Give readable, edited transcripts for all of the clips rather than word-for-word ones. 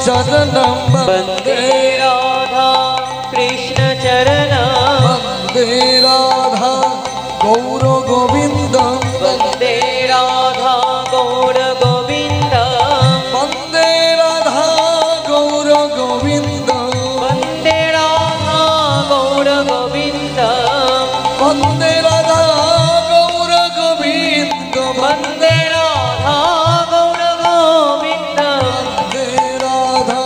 चरणं वन्दे राधा कृष्ण चरणं वन्दे राधा गौर गोविन्दं वन्दे राधा गौर गोविन्दं वन्दे राधा गौर गोविन्दं वन्दे राधा गौर गोविन्दं वन्दे राधा गौर गोविन्दं वन्दे राधा गौर गोविन्दं वन्दे राधा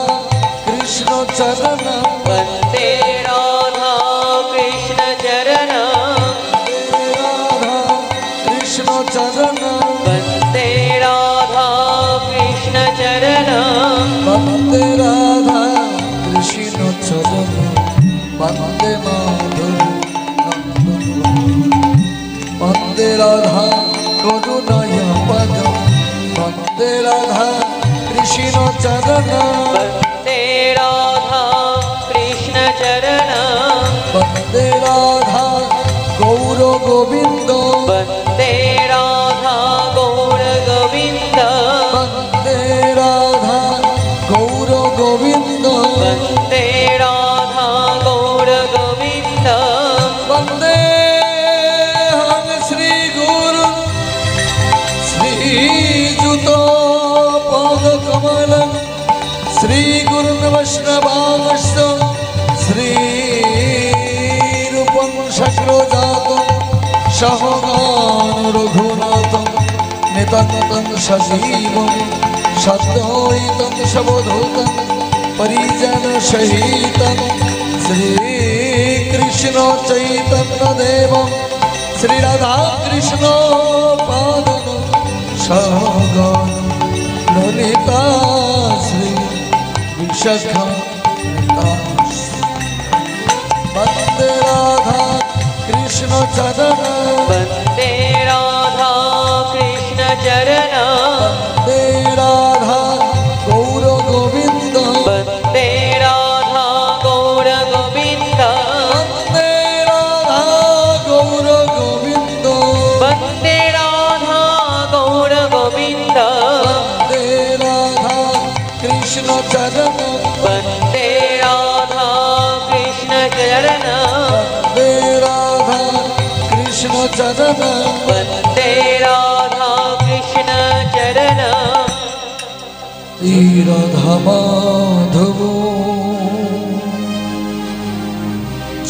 कृष्ण चरणं वन्दे राधा कृष्ण चरणं कृष्ण चरणं वन्दे राधा कृष्ण चरणं वन्दे राधा कृष्ण चरणं वन्दे माधव वन्दे राधा करुणय पदं वन्दे राधा कृष्ण चरणं वन्दे राधा कृष्ण चरणं वन्दे राधा गौर गोविन्द वन्दे राधा गौर गोविन्द वन्दे राधा गौर गोविन्द वन्दे राधा गौर गोविन्द वन्दे हं श्री गुरु श्रीयुत पादकमलं श्रीगुरुन् वैष्णवांश्च श्रीरूपं शक्रोजातं सहगान रघुनाथं नितान्तं सजीवं सद्वैतं सवधूतं परिजनसहितं श्रीकृष्ण चैतन्यदेवं श्रीराधाकृष्ण पादं सहगान ललिता श्री विशाखा वन्दे राधा कृष्ण चरणं वन्दे राधा कृष्ण चरणं वन्दे राधा गौर गोविन्द वन्दे राधा गौर गोविन्द वन्दे राधा गौर गोविन्द वन्दे राधा गौर गोविन्द वन्दे राधा कृष्ण चरणं वन्दे राधा कृष्ण चरणं वन्दे राधा कृष्ण चरणं वन्दे राधा कृष्ण चरणं राधा माधव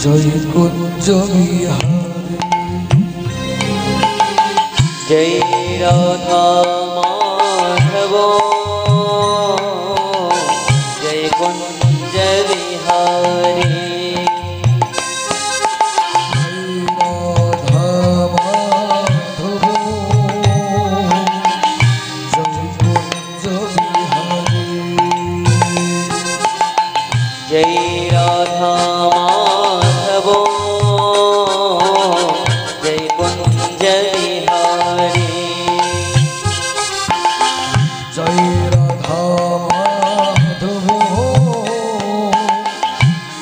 जय कुंज विहारी जय राधा माधव जय कुंज विहारी राधा माधव जय कुंज विहारी जय राधा माधव जय कुंज विहारी जय राधा माधव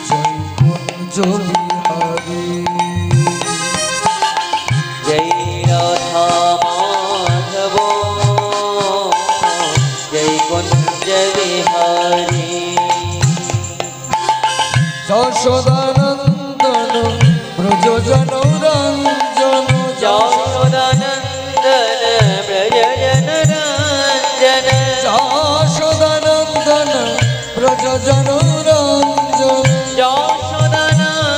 जय कुंज विहारी जय राधा माधव जय कुंज विहारी यशोदानंदन ब्रज जनरंजन यशोदानंदन ब्रज जनरंजन यशोदानंदन ब्रज जनरंजन यशोदानंदन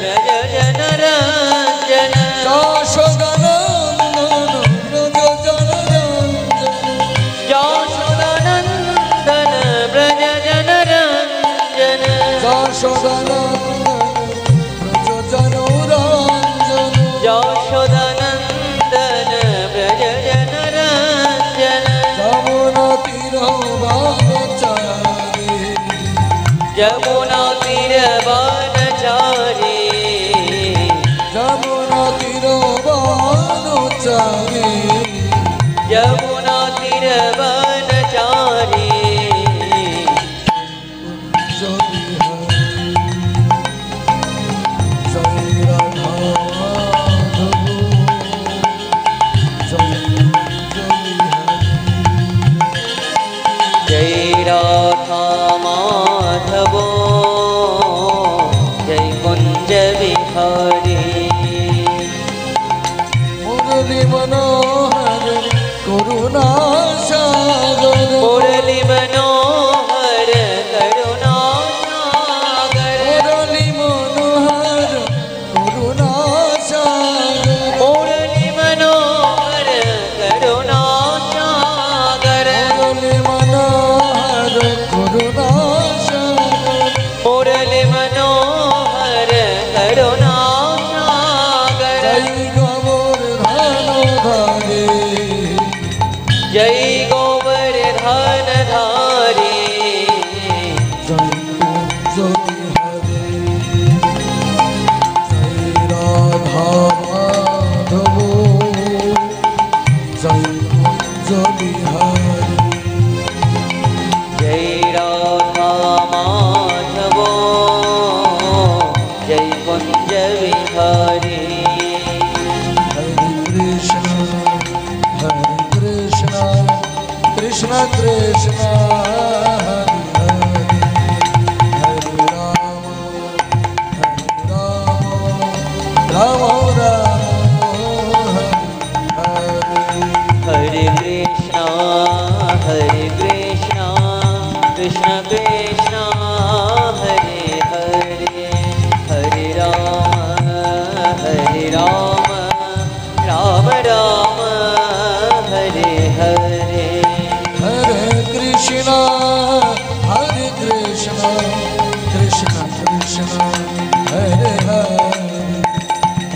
ब्रज जनरंजन यशोदानंदन ब्रज जनरंजन यशोदानंदन ब्रज जनरंजन यशोदानंदन ब्रज जनरंजन यशोदानंदन ब्रज जनरंजन यमुना तीरवानचारी यमुना तीरवानचारी यमुना तीरवानचारी यमुना तीरवानचारी जय राधा माधव जय कुंज बिहारी मुरली मनोहर करुणा सागर मुरली मनोहर करुणा सागर मुरली मनोहर करुणा सागर मुरली मनोहर करुणा सागर मुरली मनोहर करुणा सागर मुरली मनोहर करुणा सागर जय गोवर्धन धारी जय कुंज बिहारी जय राधा माधव जय कुंज बिहारी जय राधा माधव जय कुंज बिहारी हरे कृष्ण कृष्ण हरे हरे हरे राम राम राम हरे हरे हरे कृष्ण कृष्ण कृष्ण हरे हरे हरे राम राम राम हरे हरे हरे कृष्ण कृष्ण कृष्ण हरे हरे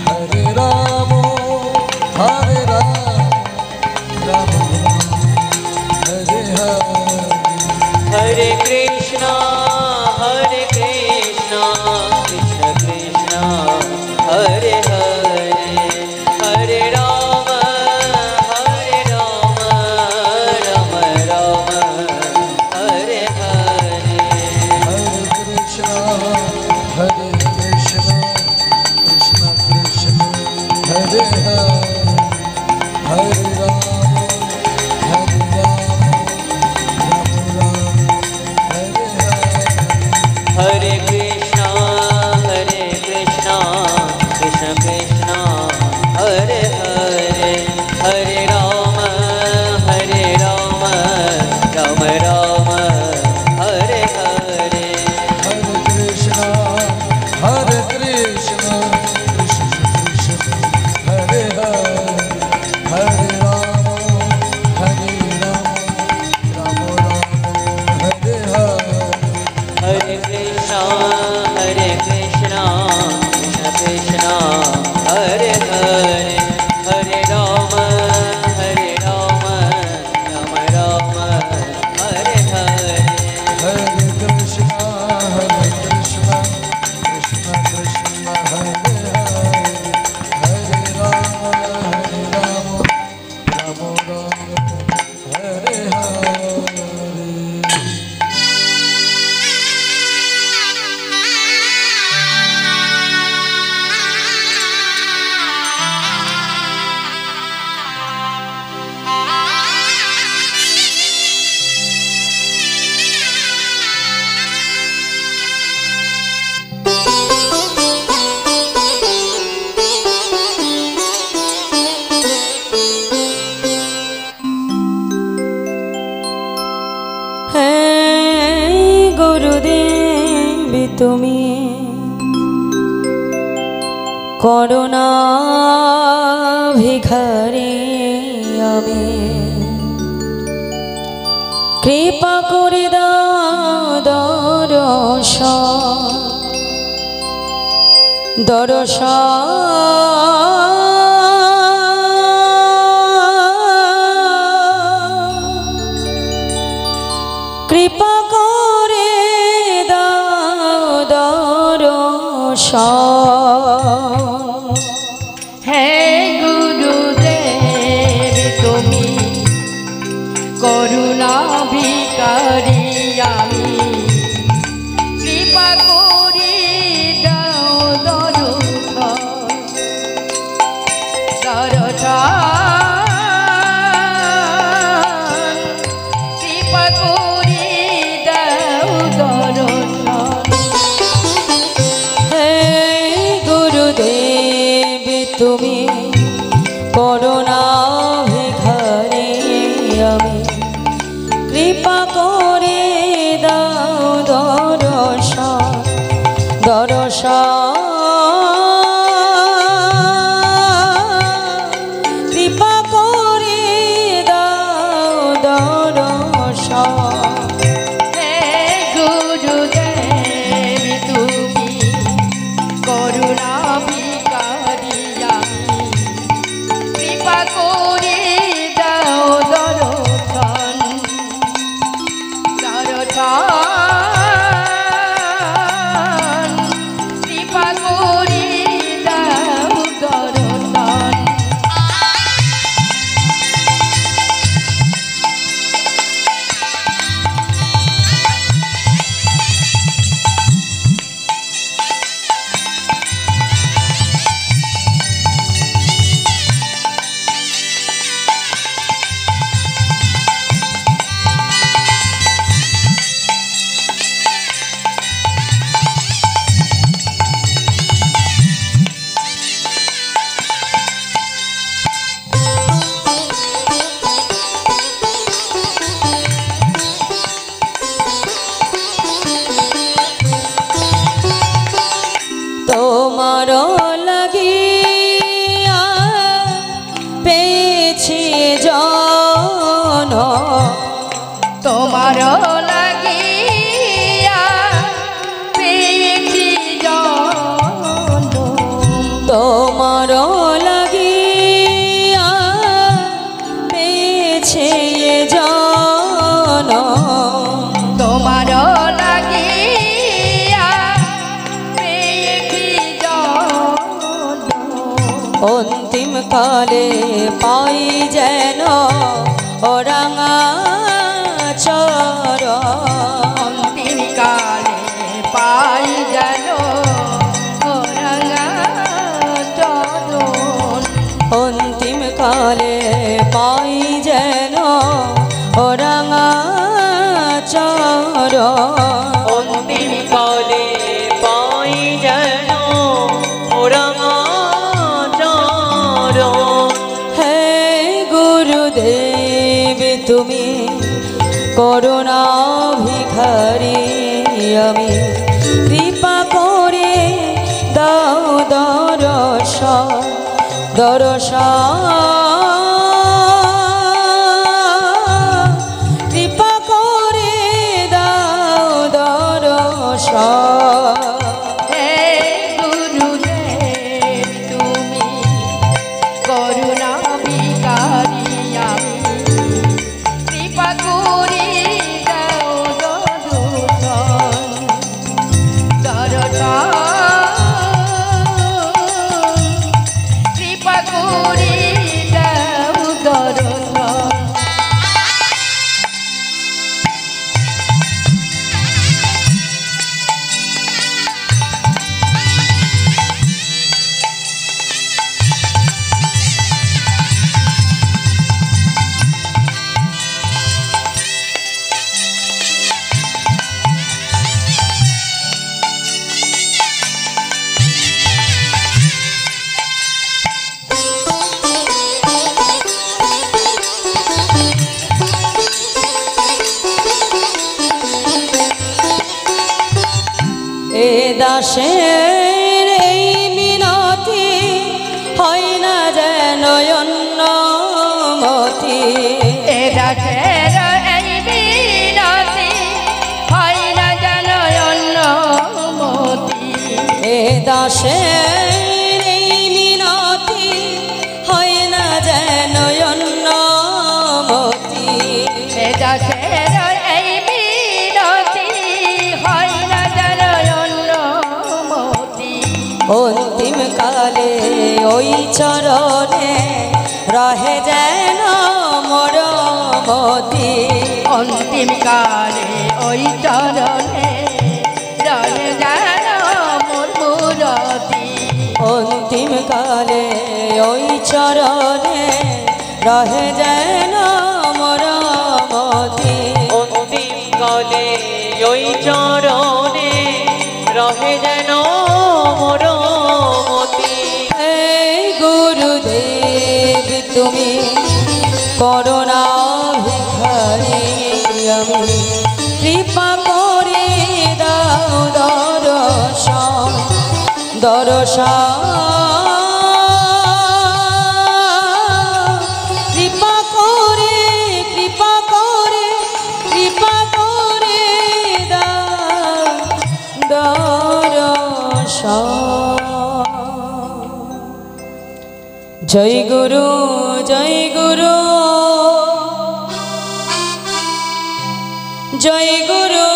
हरे राम राम हरे हरे हरे कृष्ण कृष्ण कृष्ण हरे हरे हरे राम राम राम हरे हरे हरे कृष्ण कृष्ण कृष्ण हरे हरे हरे राम हरे हरे कृष्ण कृष्ण कृष्ण हरे हरे हरे राम राम राम हरे हरे हरे कृष्ण कृष्ण कृष्ण हरे हरे राम राम हरे हरे हरे कृष्ण कृष्ण कृष्ण हरे हरे हरे राम राम राम हरे हरे हरे कृष्ण कृष्ण कृष्ण हरे हरे राम राम हरे हरे গুরুদেব তুমি করুণা ভিখারে আমি কৃপা করে দাও কৃপা করে দর্শন হে গুরুদেব তুমি করুণা ভিখারি আমি কৃপা করে দাও দর্শন অন্তিম কালে পাই যেন ওরাঙা চরণ অন্তিম কালে পাই যেন ওরাঙা চরণ অন্তিম কালে পাই যেন ওরাঙা চরণ অন্তিম কালে পাই যেন ওরাঙা চরণ হে গুরুদেব তুমি করুণা ভিখারি আমি কৃপা করে দাও দর্শন কৃপা করে দাও দর্শন হে গুরুদেব তুমি করুণা ভিখারি আমি কৃপা করে দাও দর্শন কৃপা করে দাও দর্শন এ দাসের এই মিনতি হয় না যেন অন্যমতি এ দাসের এই বিনতি হয় না যেন অন্যমতি এ দাসের এই মিনতি হয় না যেন অন্যমতি এ দাসের এই বিনতি হয় না যেন অন্যমতি অন্তিম কালে ওই চরণে রহে যেন মরমতি অন্তিম কালে ওই চরণে রহে যেন মোর মূরতি অন্তিম কালে ওই চরণে রহে যেন মরমতি অন্তিম কালে ওই চরণে রহে যেন মরমতি হে গুরুদেব তুমি করুণা ভিখারি আমি কৃপা করে দাও দর্শন কৃপা করে দাও দর্শন জয় গুরু জয় গুরু জয় গুরু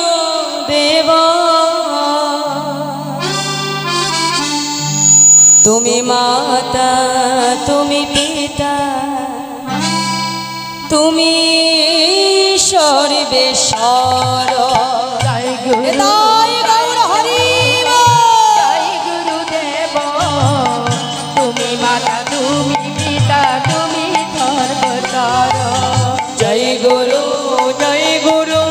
দেব তুমি মাতা তুমি পিতা তুমি সর্বেশ্বর জয় গুরু তাই গৌর হরি জয় গুরুদেব তুমি মাতা তুমি পিতা তুমি সর্বতর জয় গুরু জয় গুরু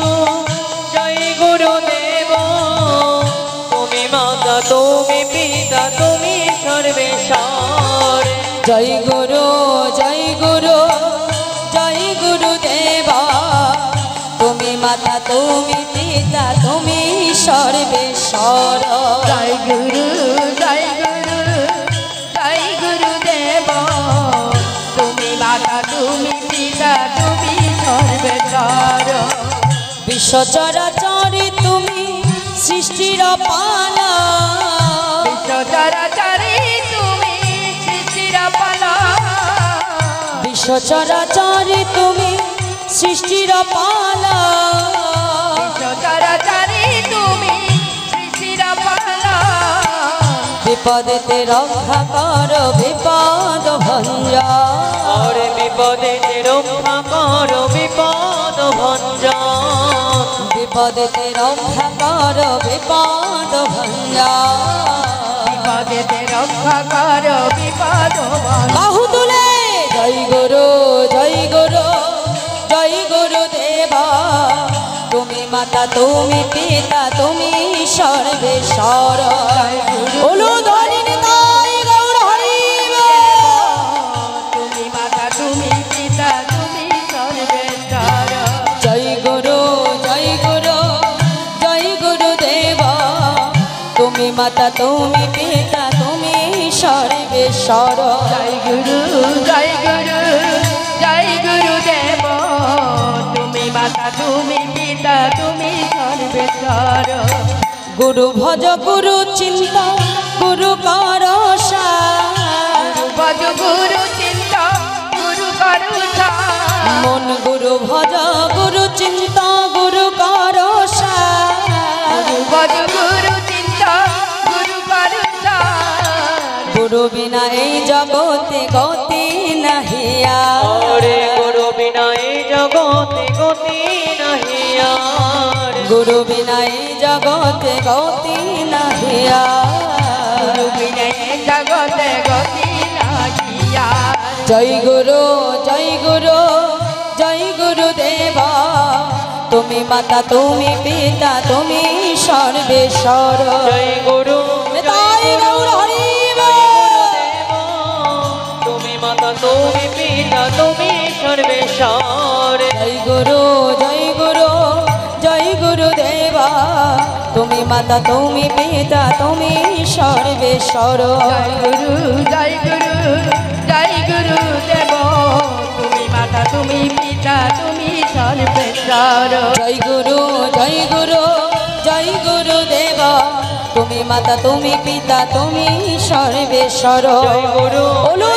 জয় গুরু দেব তুমি মাতা তুমি পিতা তুমি সর্বেশ্বর জয় গুরু জয় গুরু জয় গুরু দেব তুমি মাতা তুমি পিতা তুমি সর্বেশ্বর জয় গুরু জয় গুরু জয় গুরুদেব তুমি মাতা তুমি পিতা তুমি সর্বেশ্বর বিশ্ব চরাচরে তুমি সৃষ্টির পালা বিশ্ব চরাচরে তুমি সৃষ্টির পালা বিশ্ব চরাচরে তুমি সৃষ্টির পালা বিশ্ব চরাচরে তুমি সৃষ্টির পালা বিপদেতে রক্ষা কর বিপদ ভঞ্জন ওরে বিপদেতে রক্ষা কর বিপদ ভঞ্জন বিপদেতে রক্ষা কর বিপদ ভঞ্জন বিপদেতে রক্ষা কর বিপদ বাহু তুলে জয় গুরু জয় গুরু জয় গুরু দেবা তুমি মাতা তুমি পিতা তুমি সর্বেশ্বর ওলো ধরিনি তাই গৌর হরিব তুমি মাতা তুমি পিতা তুমি সর্বেশ্বর জয় গুরু জয় গুরু জয় গুরু দেবা তুমি মাতা তুমি পিতা তুমি সর্বেশ্বর জয় গুরু জয় গুরু জয় গুরু দেব তুমি মাতা তুমি পিতা তুমি সর্বেশ্বর গুরু ভজ গুরু চিন্তা গুরু কর ভজ গুরু চিন্তা গুরু করুষা মন গুরু ভজ গুরু চিন্তা গুরু কর ভজ গুরু চিন্তা গুরু করুষা গুরু বিনা এই জগতে গতি নাহিয়া ওরে গুরু বিনা এই জগতে গতি নাহি আর গুরু বিনা এই জগতে গতি নাহিয়া গুরু বিনয় জগতে গতি নাহিয়া জয় গুরু জয় গুরু জয় গুরু দেবা তুমি মাতা তুমি পিতা তুমি সর্বেশ্বর জয় গুরু তাই গৌর হরিব তুমি মাতা তুমি পিতা তুমি সর্বেশ্বর জয় গুরু জয় গুরু জয় গুরু দেবা তুমি মাতা তুমি পিতা তুমি সর্বেশ্বর জয় গুরু জয় গুরু জয় গুরু দেব তুমি মাতা তুমি পিতা তুমি সর্বেশ্বর জয় গুরু জয় গুরু জয় গুরু দেবা তুমি মাতা তুমি পিতা তুমি সর্বেশ্বর জয় গুরু ওলো